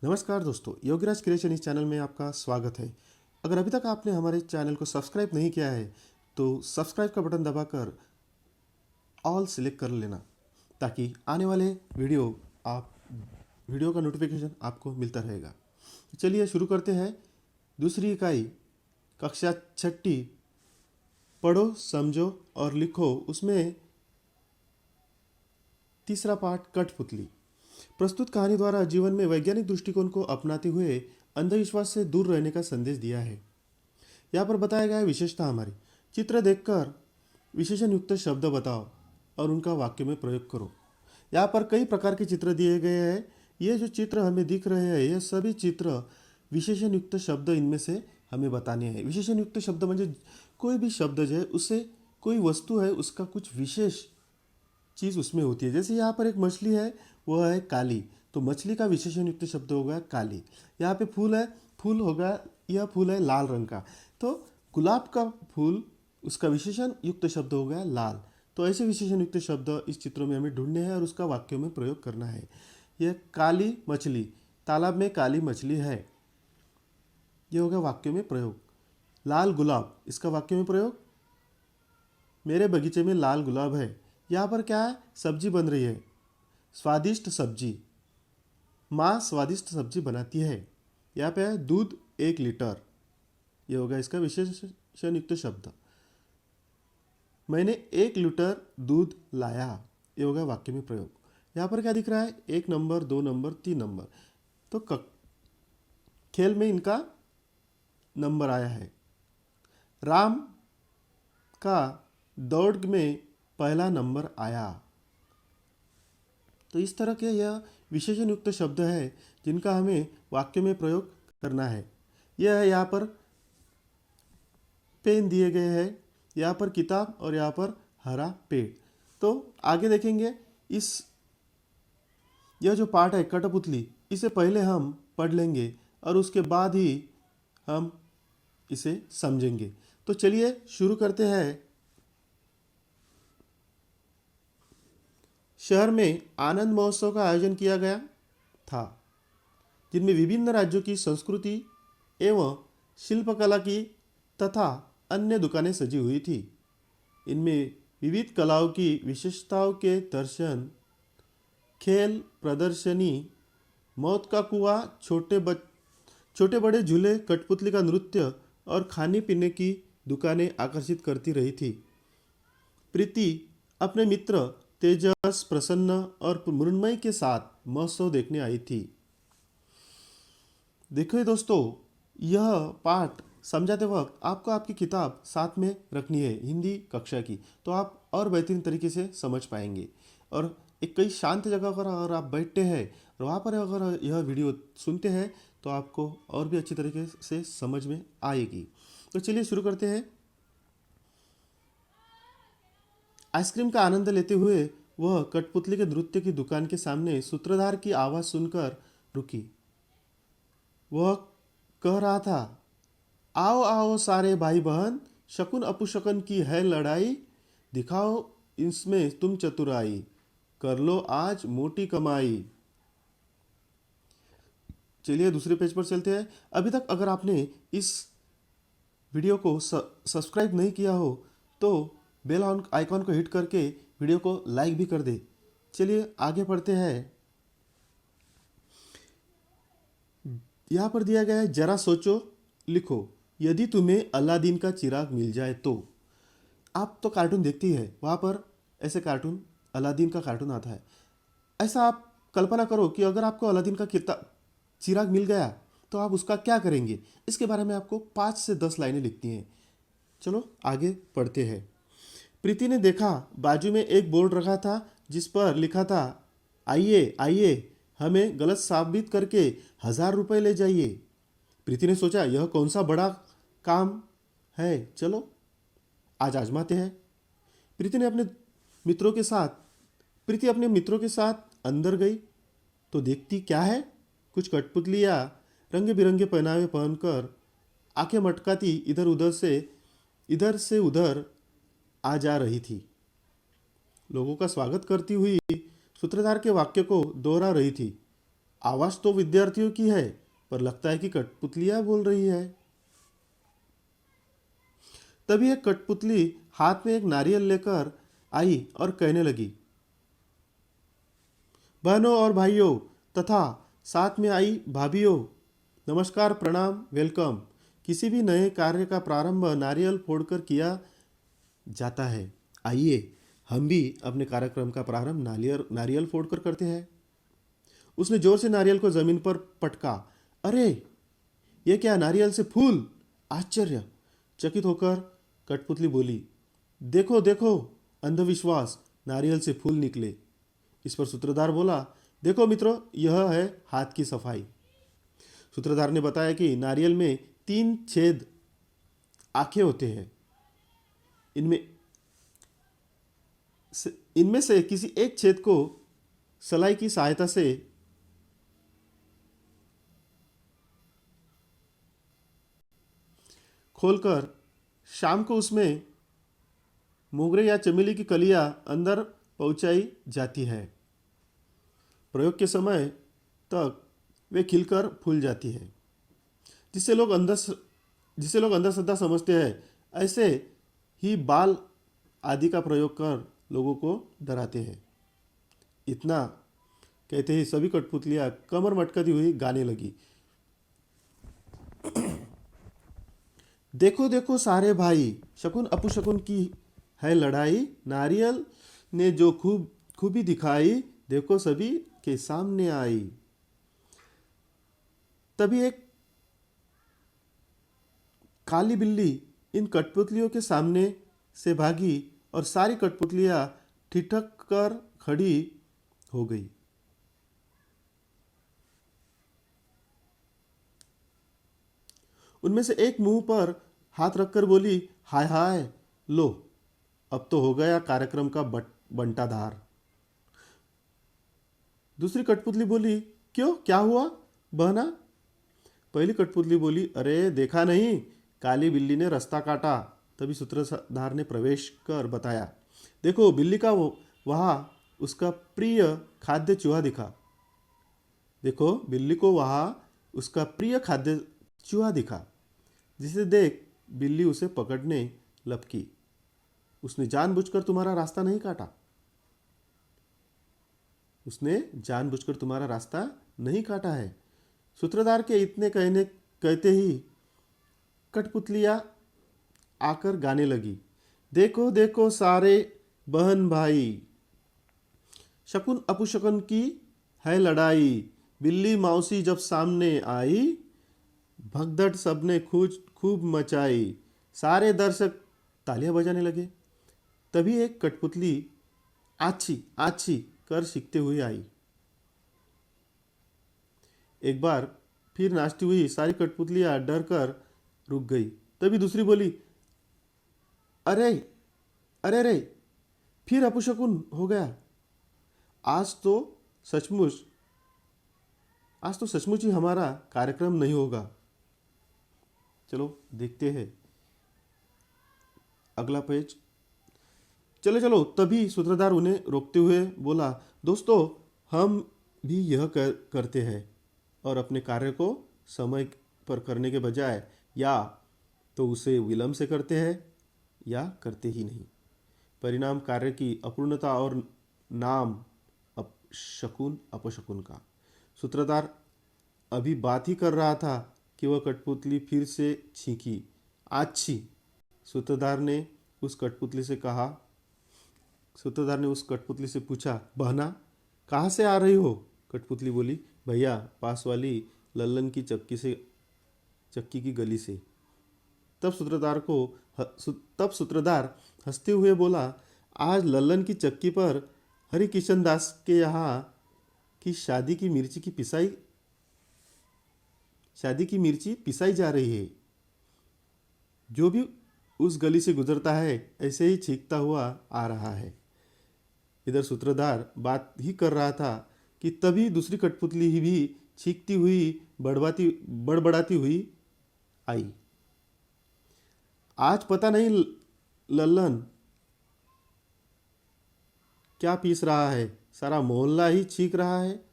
नमस्कार दोस्तों, योगराज क्रिएशन इस चैनल में आपका स्वागत है। अगर अभी तक आपने हमारे चैनल को सब्सक्राइब नहीं किया है तो सब्सक्राइब का बटन दबाकर ऑल सिलेक्ट कर लेना, ताकि आने वाले वीडियो का नोटिफिकेशन आपको मिलता रहेगा। चलिए शुरू करते हैं। दूसरी इकाई, कक्षा छठी, पढ़ो समझो और लिखो, उसमें तीसरा पाठ कठपुतली। प्रस्तुत कहानी द्वारा जीवन में वैज्ञानिक दृष्टिकोण को अपनाते हुए अंधविश्वास से दूर रहने का संदेश दिया है। यहाँ पर बताया गया है विशेषता हमारी। चित्र देखकर विशेषण युक्त शब्द बताओ और उनका वाक्य में प्रयोग करो। यहाँ पर कई प्रकार के चित्र दिए गए हैं। ये जो चित्र हमें दिख रहे हैं, ये सभी चित्र विशेषण युक्त शब्द इनमें से हमें बताने हैं। विशेषण युक्त शब्द म्हणजे कोई भी शब्द जो है उससे कोई वस्तु है उसका कुछ विशेष चीज़ उसमें होती है। जैसे यहाँ पर एक मछली है, वह है काली, तो मछली का विशेषण युक्त शब्द हो गया काली। यहाँ पे फूल है, फूल होगा, यह फूल है लाल रंग का, तो गुलाब का फूल, उसका विशेषण युक्त शब्द हो गया लाल। तो ऐसे विशेषण युक्त शब्द इस चित्रों में हमें ढूंढने हैं और उसका वाक्यों में प्रयोग करना है। यह काली मछली, तालाब में काली मछली है, यह हो गया वाक्यों में प्रयोग। लाल गुलाब, इसका वाक्य में प्रयोग, मेरे बगीचे में लाल गुलाब है। यहाँ पर क्या है, सब्जी बन रही है, स्वादिष्ट सब्जी, माँ स्वादिष्ट सब्जी बनाती है। यहाँ पे है दूध 1 लीटर, ये होगा इसका विशेषण युक्त शब्द। मैंने 1 लीटर दूध लाया, ये होगा वाक्य में प्रयोग। यहाँ पर क्या दिख रहा है, 1 नंबर, 2 नंबर, 3 नंबर, तो खेल में इनका नंबर आया है। राम का दौड़ में पहला नंबर आया। तो इस तरह के यह विशेषण युक्त शब्द है जिनका हमें वाक्य में प्रयोग करना है। यह है, यहाँ पर पेन दिए गए हैं, यहाँ पर किताब और यहाँ पर हरा पेड़। तो आगे देखेंगे, इस यह जो पाठ है कठपुतली, इसे पहले हम पढ़ लेंगे और उसके बाद ही हम इसे समझेंगे। तो चलिए शुरू करते हैं। शहर में आनंद महोत्सव का आयोजन किया गया था, जिनमें विभिन्न राज्यों की संस्कृति एवं शिल्पकला की तथा अन्य दुकानें सजी हुई थी। इनमें विविध कलाओं की विशेषताओं के दर्शन, खेल प्रदर्शनी, मौत का कुआं, छोटे बड़े झूले, कठपुतली का नृत्य और खाने पीने की दुकानें आकर्षित करती रही थी। प्रीति अपने मित्र तेजस, प्रसन्न और मृण्मयी के साथ महोत्सव देखने आई थी। देखिए दोस्तों, यह पाठ समझाते वक्त आपको आपकी किताब साथ में रखनी है, हिंदी कक्षा की, तो आप और बेहतरीन तरीके से समझ पाएंगे। और एक कई शांत जगह पर अगर आप बैठते हैं और वहाँ पर अगर यह वीडियो सुनते हैं तो आपको और भी अच्छी तरीके से समझ में आएगी। तो चलिए शुरू करते हैं। आइसक्रीम का आनंद लेते हुए वह कठपुतली के नृत्य की दुकान के सामने सूत्रधार की आवाज़ सुनकर रुकी। वह कह रहा था, आओ आओ सारे भाई बहन, शकुन अपुशकुन की है लड़ाई, दिखाओ इसमें तुम चतुराई, कर लो आज मोटी कमाई। चलिए दूसरे पेज पर चलते हैं। अभी तक अगर आपने इस वीडियो को सब्सक्राइब नहीं किया हो तो बेल आइकॉन को हिट करके वीडियो को लाइक भी कर दे। चलिए आगे बढ़ते हैं। यहाँ पर दिया गया है, जरा सोचो लिखो, यदि तुम्हें अलादीन का चिराग मिल जाए तो। आप तो कार्टून देखती है, वहाँ पर ऐसे कार्टून, अलादीन का कार्टून आता है। ऐसा आप कल्पना करो कि अगर आपको अलादीन का चिराग मिल गया तो आप उसका क्या करेंगे। इसके बारे में आपको 5 से 10 लाइनें लिखती हैं। चलो आगे पढ़ते हैं। प्रीति ने देखा, बाजू में एक बोर्ड रखा था जिस पर लिखा था, आइए आइए, हमें गलत साबित करके 1000 रुपये ले जाइए। प्रीति ने सोचा, यह कौन सा बड़ा काम है, चलो आज आजमाते हैं। प्रीति ने अपने मित्रों के साथ प्रीति अपने मित्रों के साथ अंदर गई तो देखती क्या है, कुछ कठपुतलियाँ रंग बिरंगे पहनावे पहनकर आंखें मटकाती इधर से उधर आ जा रही थी। लोगों का स्वागत करती हुई सूत्रधार के वाक्य को दोहरा रही थी। आवाज तो विद्यार्थियों की है, पर लगता है कि कठपुतलियां बोल रही है। तभी एक कठपुतली हाथ में एक नारियल लेकर आई और कहने लगी, बहनों और भाइयों तथा साथ में आई भाभीियों, नमस्कार, प्रणाम, वेलकम। किसी भी नए कार्य का प्रारंभ नारियल फोड़कर किया जाता है। आइए हम भी अपने कार्यक्रम का प्रारंभ नारियल नारियल फोड़कर करते हैं। उसने जोर से नारियल को जमीन पर पटका। अरे, ये क्या, नारियल से फूल! आश्चर्य! चकित होकर कठपुतली बोली, देखो देखो, अंधविश्वास, नारियल से फूल निकले। इस पर सूत्रधार बोला, देखो मित्रों, यह है हाथ की सफाई। सूत्रधार ने बताया कि नारियल में 3 छेद आंखें होते हैं। इनमें इनमें से किसी एक छेद को सलाई की सहायता से खोलकर शाम को उसमें मोगरे या चमेली की कलियां अंदर पहुंचाई जाती है। प्रयोग के समय तक वे खिलकर फूल जाती है, जिससे लोग अंधश्रद्धा समझते हैं। ऐसे ही बाल आदि का प्रयोग कर लोगों को डराते हैं। इतना कहते ही सभी कठपुतलियां कमर मटकती हुई गाने लगी, देखो देखो सारे भाई, शकुन अपशकुन की है लड़ाई, नारियल ने जो खूबी दिखाई, देखो सभी के सामने आई। तभी एक काली बिल्ली इन कठपुतलियों के सामने से भागी और सारी कठपुतलियां ठिठक कर खड़ी हो गई। उनमें से एक मुंह पर हाथ रखकर बोली, हाय हाय, लो, अब तो हो गया कार्यक्रम का बंटाधार। दूसरी कठपुतली बोली, क्यों, क्या हुआ बहना? पहली कठपुतली बोली, अरे देखा नहीं, काली बिल्ली ने रास्ता काटा। तभी सूत्रधार ने प्रवेश कर बताया, देखो, बिल्ली का वहाँ उसका प्रिय खाद्य चूहा दिखा। देखो, बिल्ली को वहाँ उसका प्रिय खाद्य चूहा दिखा, जिसे देख बिल्ली उसे पकड़ने लपकी। उसने जानबूझकर तुम्हारा रास्ता नहीं काटा। उसने जानबूझकर तुम्हारा रास्ता नहीं काटा है। सूत्रधार के इतने कहते ही कठपुतलियां आकर गाने लगी, देखो देखो सारे बहन भाई, शकुन अपशकुन की है लड़ाई, बिल्ली मौसी जब सामने आई, भगदड़ सबने खूब मचाई। सारे दर्शक तालियां बजाने लगे। तभी एक कठपुतली आछी आछी कर सीखते हुए आई। एक बार फिर नाचती हुई सारी कठपुतलियां डर कर रुक गई। तभी दूसरी बोली, अरे अरे रे, फिर अपशकुन हो गया। आज तो सचमुच आज तो सचमुच ही हमारा कार्यक्रम नहीं होगा। चलो देखते हैं अगला पेज। चलो चलो, तभी सूत्रधार उन्हें रोकते हुए बोला, दोस्तों, हम भी यह करते हैं और अपने कार्य को समय पर करने के बजाय या तो उसे विलंब से करते हैं या करते ही नहीं। परिणाम कार्य की अपूर्णता और नाम शकुन अपशकुन का। सूत्रधार अभी बात ही कर रहा था कि वह कठपुतली फिर से छींकी, आच्छी। सूत्रधार ने उस कठपुतली से कहा सूत्रधार ने उस कठपुतली से पूछा, बहना, कहाँ से आ रही हो? कठपुतली बोली, भैया, पास वाली लल्लन की चक्की की गली से। तब सूत्रधार हंसते हुए बोला, आज लल्लन की चक्की पर हरि किशन दास के यहाँ की शादी की मिर्ची पिसाई जा रही है। जो भी उस गली से गुजरता है ऐसे ही छींकता हुआ आ रहा है। इधर सूत्रधार बात ही कर रहा था कि तभी दूसरी कठपुतली ही भी छींकती हुई बड़बड़ाती हुई आई। आज पता नहीं लल्लन क्या पीस रहा है, सारा मोहल्ला ही छींक रहा है।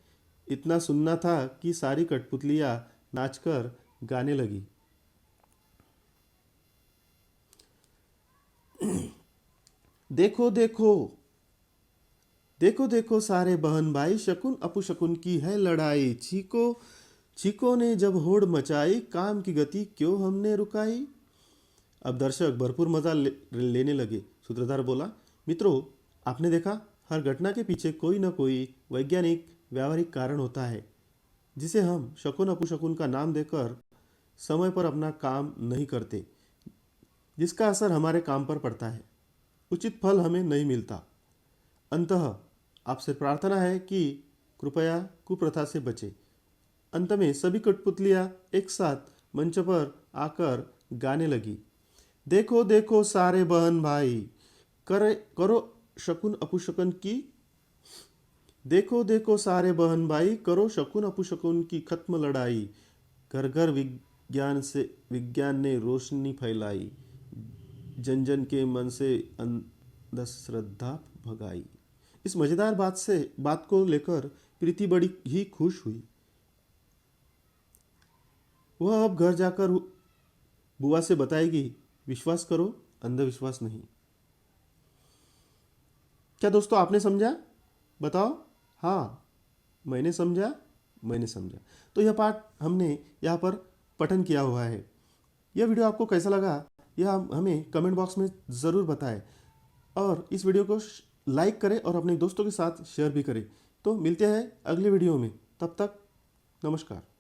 इतना सुनना था कि सारी कठपुतलियां नाचकर गाने लगी। देखो देखो, देखो देखो सारे बहन भाई, शकुन अपशकुन की है लड़ाई। चीको चीको ने जब होड़ मचाई, काम की गति क्यों हमने रुकाई। अब दर्शक भरपूर मजा लेने लगे। सूत्रधार बोला, मित्रों, आपने देखा, हर घटना के पीछे कोई ना कोई वैज्ञानिक व्यावहारिक कारण होता है, जिसे हम शकुन अपशकुन का नाम देकर समय पर अपना काम नहीं करते, जिसका असर हमारे काम पर पड़ता है, उचित फल हमें नहीं मिलता। अंततः आपसे प्रार्थना है कि कृपया कुप्रथा से बचें। अंत में सभी कठपुतलियां एक साथ मंच पर आकर गाने लगी। देखो देखो सारे बहन भाई, करे करो शकुन अपशकुन की। देखो देखो सारे बहन भाई, करो शकुन अपशकुन की खत्म लड़ाई। घर घर विज्ञान ने रोशनी फैलाई, जन जन के मन से अंधश्रद्धा भगाई। इस मजेदार बात को लेकर प्रीति बड़ी ही खुश हुई। वह अब घर जाकर बुआ से बताएगी, विश्वास करो, अंधविश्वास नहीं। क्या दोस्तों, आपने समझा? बताओ। हाँ, मैंने समझा, मैंने समझा। तो यह पाठ हमने यहाँ पर पठन किया हुआ है। यह वीडियो आपको कैसा लगा, यह हमें कमेंट बॉक्स में ज़रूर बताएं, और इस वीडियो को लाइक करें और अपने दोस्तों के साथ शेयर भी करें। तो मिलते हैं अगले वीडियो में, तब तक नमस्कार।